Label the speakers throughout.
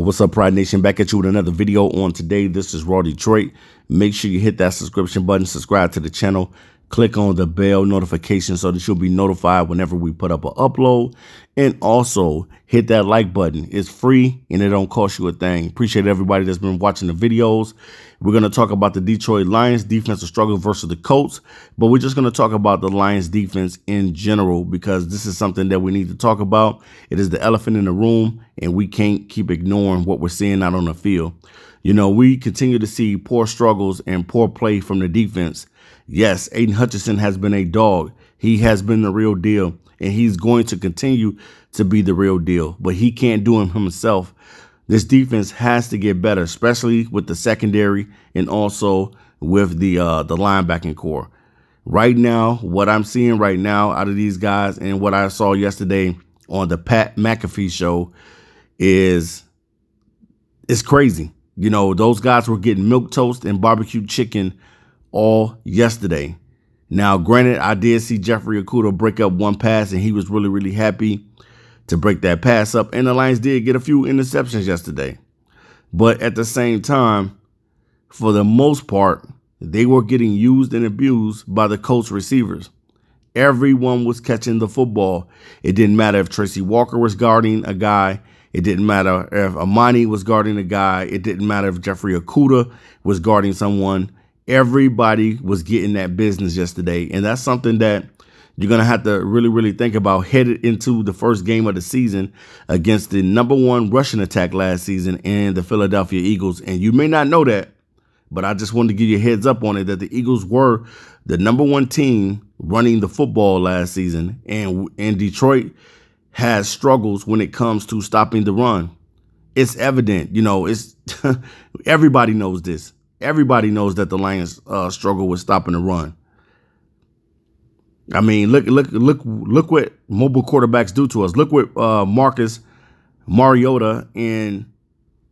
Speaker 1: What's up, Pride Nation? Back at you with another video on today. This is Raw Detroit. Make sure you hit that subscription button, subscribe to the channel, click on the bell notification so that you'll be notified whenever we put up an upload. And also hit that like button. It's free and it don't cost you a thing. Appreciate everybody that's been watching the videos. We're going to talk about the Detroit Lions defensive struggle versus the Colts, but we're just going to talk about the Lions defense in general because this is something that we need to talk about. It is the elephant in the room, and we can't keep ignoring what we're seeing out on the field. You know, we continue to see poor struggles and poor play from the defense. Yes, Aiden Hutchinson has been a dog. He has been the real deal, and he's going to continue to be the real deal, but he can't do it himself. This defense has to get better, especially with the secondary and also with the linebacking core. Right now, what I'm seeing right now out of these guys and what I saw yesterday on the Pat McAfee show is crazy. You know, those guys were getting milquetoast and barbecue chicken all yesterday. Now, granted, I did see Jeffrey Okudah break up one pass, and he was really, really happy to break that pass up. And the Lions did get a few interceptions yesterday. But at the same time, for the most part, they were getting used and abused by the Colts receivers. Everyone was catching the football. It didn't matter if Tracy Walker was guarding a guy. It didn't matter if Amani was guarding a guy. It didn't matter if Jeffrey Okudah was guarding someone. Everybody was getting that business yesterday. And that's something that you're going to have to really, really think about headed into the first game of the season against the #1 rushing attack last season and the Philadelphia Eagles. And you may not know that, but I just wanted to give you a heads up on it that the Eagles were the #1 team running the football last season. And Detroit has struggles when it comes to stopping the run. It's evident, you know, it's everybody knows this. Everybody knows that the Lions struggle with stopping the run. I mean, look what mobile quarterbacks do to us. Look what Marcus Mariota and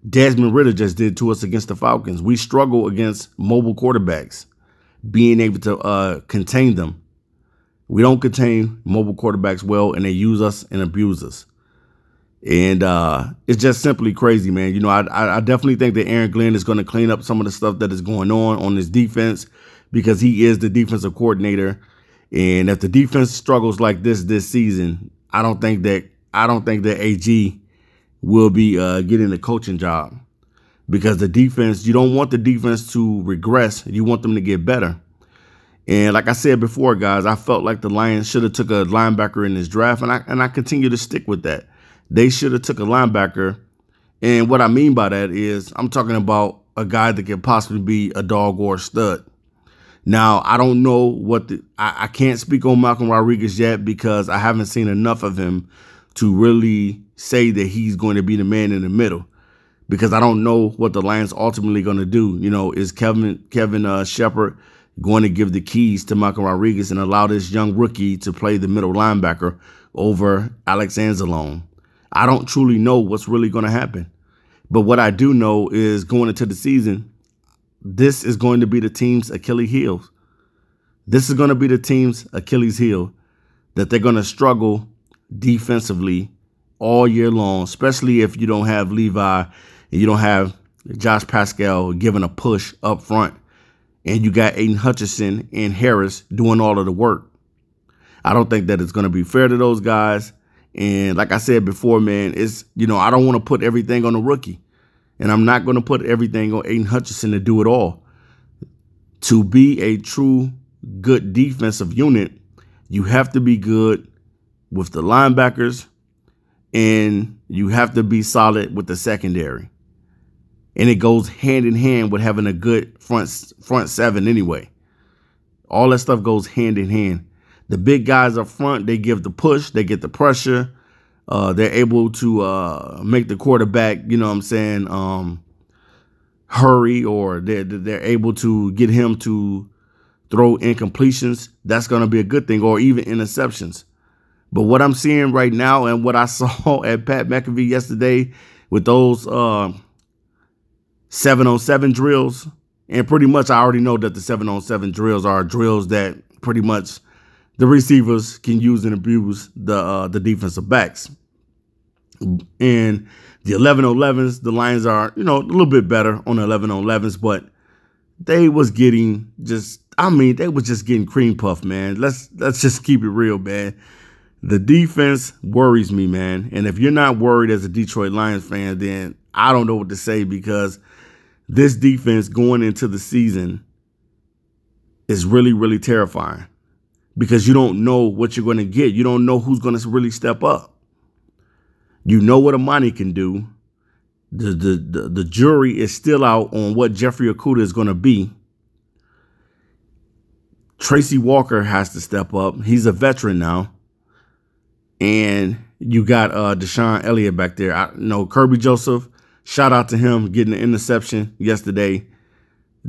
Speaker 1: Desmond Ridder just did to us against the Falcons. We struggle against mobile quarterbacks, being able to contain them. We don't contain mobile quarterbacks well, and they use us and abuse us. And it's just simply crazy, man. You know, I definitely think that Aaron Glenn is going to clean up some of the stuff that is going on this defense because he is the defensive coordinator. And if the defense struggles like this season, I don't think that AG will be getting the coaching job, because the defense, you don't want the defense to regress. You want them to get better. And like I said before, guys, I felt like the Lions should have took a linebacker in this draft, and I continue to stick with that. They should have took a linebacker. And what I mean by that is I'm talking about a guy that could possibly be a dog or a stud. Now, I don't know what I can't speak on Malcolm Rodriguez yet because I haven't seen enough of him to really say that he's going to be the man in the middle, because I don't know what the Lions ultimately going to do. You know, is Kevin Shepard going to give the keys to Malcolm Rodriguez and allow this young rookie to play the middle linebacker over Alex Anzalone? I don't truly know what's really going to happen. But what I do know is going into the season, this is going to be the team's Achilles heel. This is going to be the team's Achilles heel, that they're going to struggle defensively all year long, especially if you don't have Levi and you don't have Josh Pascal giving a push up front, and you got Aiden Hutchinson and Harris doing all of the work. I don't think that it's going to be fair to those guys. And like I said before, man, it's, you know, I don't want to put everything on the rookie. And I'm not going to put everything on Aiden Hutchinson to do it all. To be a true good defensive unit, you have to be good with the linebackers, and you have to be solid with the secondary. And it goes hand in hand with having a good front seven anyway. All that stuff goes hand in hand. The big guys up front, they give the push, they get the pressure. They're able to make the quarterback, you know what I'm saying, hurry, or they're able to get him to throw incompletions. That's going to be a good thing, or even interceptions. But what I'm seeing right now and what I saw at Pat McAfee yesterday with those 7-on-7 drills, and pretty much I already know that the 7-on-7 drills are drills that pretty much the receivers can use and abuse the defensive backs. And the 11-on-11s, the Lions are, a little bit better on the 11-on-11s, but they was getting they was just getting cream puffed, man. Let's just keep it real, man. The defense worries me, man. And if you're not worried as a Detroit Lions fan, then I don't know what to say, because this defense going into the season is really, really terrifying, because you don't know what you're going to get. You don't know who's going to really step up. You know what Amani can do. The jury is still out on what Jeffrey Okudah is going to be. Tracy Walker has to step up. He's a veteran now. And you got Deshaun Elliott back there. I know Kirby Joseph, shout out to him getting an interception yesterday.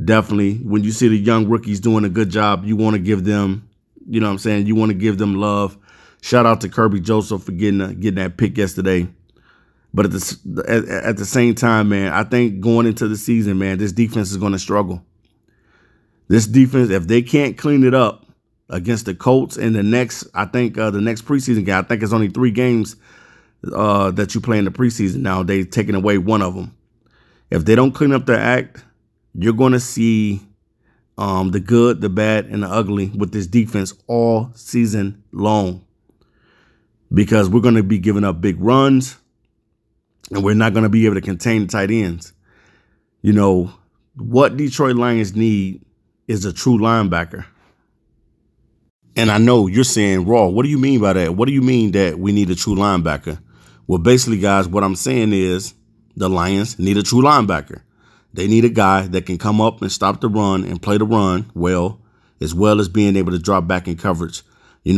Speaker 1: Definitely, when you see the young rookies doing a good job, you want to give them, you want to give them love. Shout out to Kirby Joseph for getting that pick yesterday. But at the same time, man, I think going into the season, man, this defense is going to struggle. This defense, if they can't clean it up against the Colts in the next preseason game, I think it's only 3 games that you play in the preseason now. They've taken away one of them. If they don't clean up their act, you're going to see the good, the bad, and the ugly with this defense all season long. Because we're going to be giving up big runs, and we're not going to be able to contain the tight ends. What Detroit Lions need is a true linebacker. And I know you're saying, Raw, what do you mean by that? What do you mean that we need a true linebacker? Well, basically, guys, what I'm saying is the Lions need a true linebacker. They need a guy that can come up and stop the run and play the run well as being able to drop back in coverage.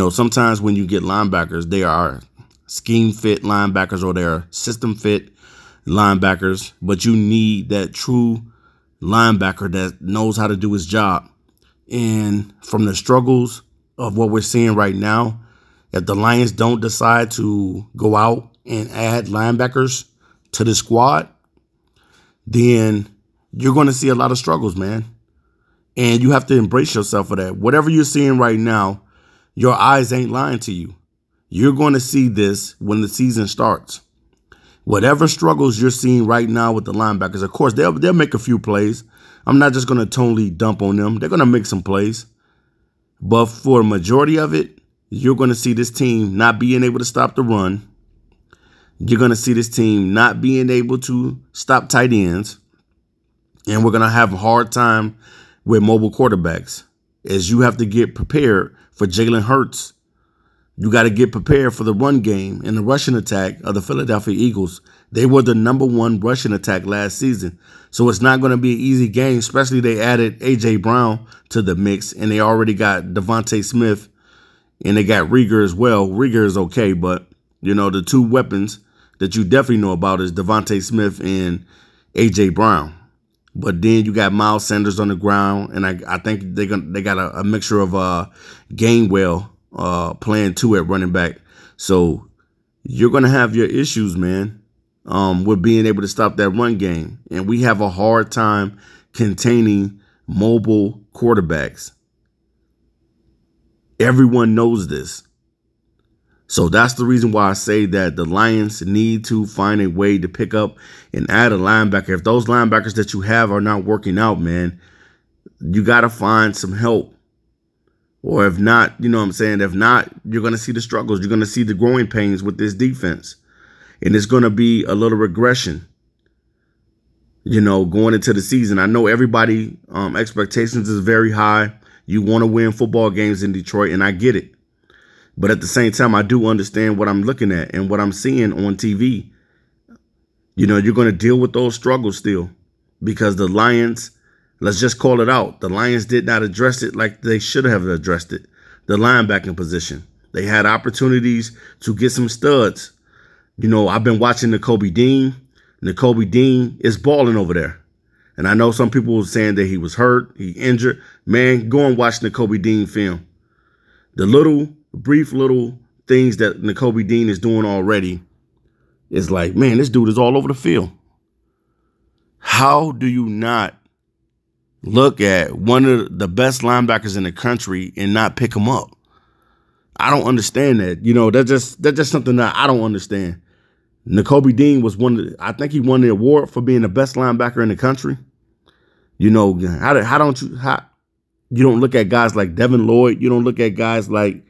Speaker 1: Sometimes when you get linebackers, they are scheme fit linebackers or they're system fit linebackers, but you need that true linebacker that knows how to do his job. And from the struggles of what we're seeing right now, if the Lions don't decide to go out and add linebackers to the squad, then you're going to see a lot of struggles, man. And you have to embrace yourself for that. Whatever you're seeing right now, your eyes ain't lying to you. You're going to see this when the season starts. Whatever struggles you're seeing right now with the linebackers, of course, they'll make a few plays. I'm not just going to totally dump on them. They're going to make some plays. But for a majority of it, you're going to see this team not being able to stop the run. You're going to see this team not being able to stop tight ends. And we're going to have a hard time with mobile quarterbacks, as you have to get prepared for Jalen Hurts. You got to get prepared for the run game and the rushing attack of the Philadelphia Eagles. They were the #1 rushing attack last season. So it's not going to be an easy game, especially they added A.J. Brown to the mix, and they already got Devontae Smith, and they got Reagor as well. Reagor is okay, but, the 2 weapons that you definitely know about is Devontae Smith and A.J. Brown. But then you got Miles Sanders on the ground, and I think they got a mixture of Gainwell playing 2 at running back. So you're going to have your issues, man, with being able to stop that run game. And we have a hard time containing mobile quarterbacks. Everyone knows this. So that's the reason why I say that the Lions need to find a way to pick up and add a linebacker. If those linebackers that you have are not working out, man, you got to find some help. Or if not, if not, you're going to see the struggles. You're going to see the growing pains with this defense. And it's going to be a little regression, going into the season. I know everybody expectations is very high. You want to win football games in Detroit, and I get it. But at the same time, I do understand what I'm looking at and what I'm seeing on TV. You're going to deal with those struggles still, because the Lions, let's just call it out, the Lions did not address it like they should have addressed it. The linebacking position. They had opportunities to get some studs. I've been watching Nakobe Dean. Nakobe Dean is balling over there. And I know some people were saying that he was hurt, he injured. Man, go and watch Nakobe Dean film. The brief little things that Nakobe Dean is doing already is like, man, this dude is all over the field. How do you not look at one of the best linebackers in the country and not pick him up? I don't understand that. That's just something that I don't understand. Nakobe Dean was I think he won the award for being the best linebacker in the country. You know, you don't look at guys like Devin Lloyd. You don't look at guys like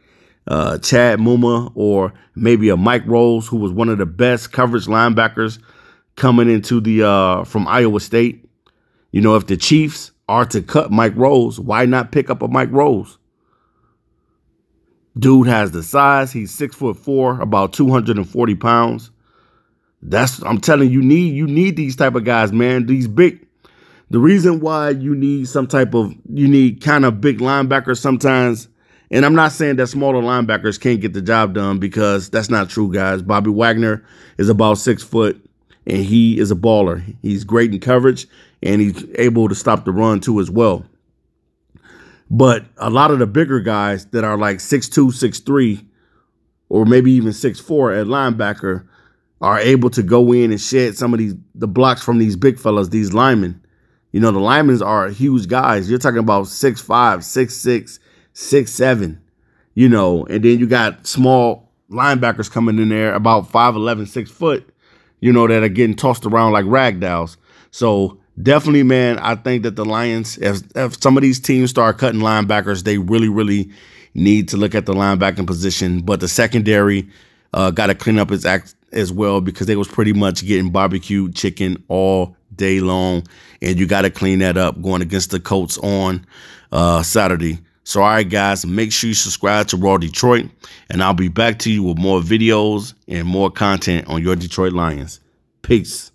Speaker 1: Chad Muma or maybe a Mike Rose, who was one of the best coverage linebackers coming into the from Iowa State. You know, if the Chiefs are to cut Mike Rose, why not pick up a Mike Rose? Dude has the size. He's 6'4", about 240 pounds. I'm telling you, you need these type of guys, man. These big. The reason why you need kind of big linebackers sometimes, and I'm not saying that smaller linebackers can't get the job done, because that's not true, guys. Bobby Wagner is about 6 foot, and he is a baller. He's great in coverage, and he's able to stop the run too as well. But a lot of the bigger guys that are like 6'2", 6'3", or maybe even 6'4" at linebacker are able to go in and shed some of the blocks from these big fellas, these linemen. You know, the linemen are huge guys. You're talking about 6'5", 6'6", 6'7", you know, and then you got small linebackers coming in there about 5'11", 6 foot, you know, that are getting tossed around like ragdolls. So definitely, man, I think that the Lions, if some of these teams start cutting linebackers, they really, really need to look at the linebacking position. But the secondary got to clean up its act as well, because they was pretty much getting barbecued chicken all day long. And you got to clean that up going against the Colts on Saturday. So, all right, guys, make sure you subscribe to Raw Detroit, and I'll be back to you with more videos and more content on your Detroit Lions. Peace.